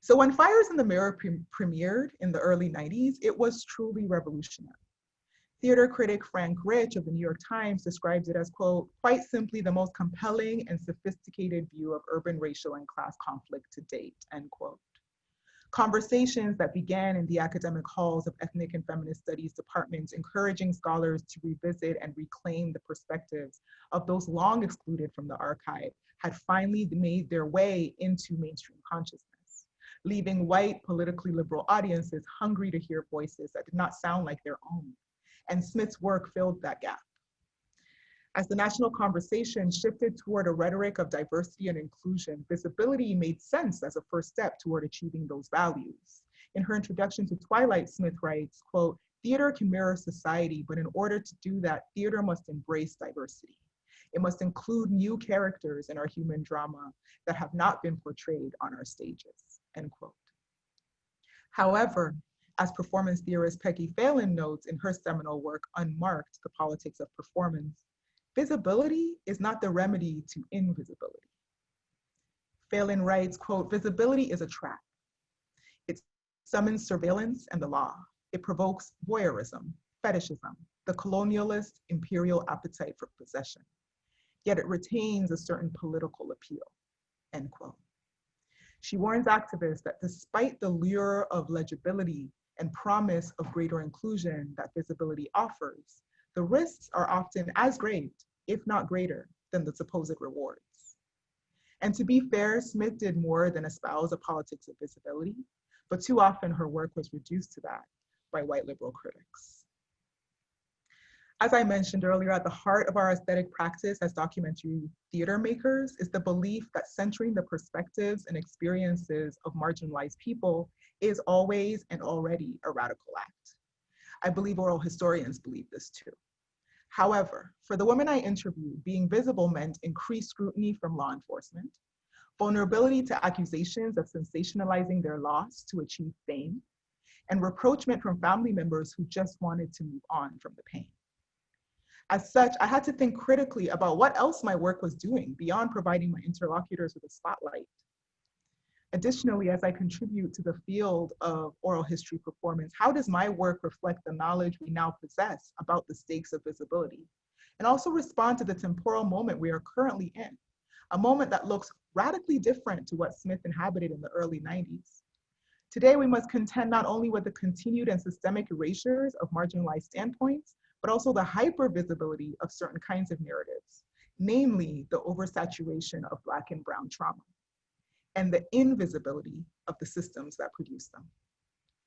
So when Fires in the Mirror premiered in the early 90s, it was truly revolutionary. Theater critic Frank Rich of the New York Times describes it as, quote, quite simply the most compelling and sophisticated view of urban racial and class conflict to date, end quote. Conversations that began in the academic halls of ethnic and feminist studies departments, encouraging scholars to revisit and reclaim the perspectives of those long excluded from the archive, had finally made their way into mainstream consciousness, leaving white, politically liberal audiences hungry to hear voices that did not sound like their own. And Smith's work filled that gap. As the national conversation shifted toward a rhetoric of diversity and inclusion, visibility made sense as a first step toward achieving those values. In her introduction to Twilight, Smith writes, quote, theater can mirror society, but in order to do that, theater must embrace diversity. It must include new characters in our human drama that have not been portrayed on our stages, end quote. However, as performance theorist Peggy Phelan notes in her seminal work, Unmarked, The Politics of Performance, visibility is not the remedy to invisibility. Phelan writes, quote, visibility is a trap. It summons surveillance and the law. It provokes voyeurism, fetishism, the colonialist imperial appetite for possession. Yet it retains a certain political appeal, end quote. She warns activists that despite the lure of legibility and promise of greater inclusion that visibility offers, the risks are often as great, if not greater, than the supposed rewards. And to be fair, Smith did more than espouse a politics of visibility, but too often her work was reduced to that by white liberal critics. As I mentioned earlier, at the heart of our aesthetic practice as documentary theater makers is the belief that centering the perspectives and experiences of marginalized people is always and already a radical act. I believe oral historians believe this too. However, for the women I interviewed, being visible meant increased scrutiny from law enforcement, vulnerability to accusations of sensationalizing their loss to achieve fame, and rapprochement from family members who just wanted to move on from the pain. As such, I had to think critically about what else my work was doing beyond providing my interlocutors with a spotlight. Additionally, as I contribute to the field of oral history performance, how does my work reflect the knowledge we now possess about the stakes of visibility, and also respond to the temporal moment we are currently in, a moment that looks radically different to what Smith inhabited in the early 90s. Today, we must contend not only with the continued and systemic erasures of marginalized standpoints, but also the hypervisibility of certain kinds of narratives, namely the oversaturation of Black and Brown trauma, and the invisibility of the systems that produce them.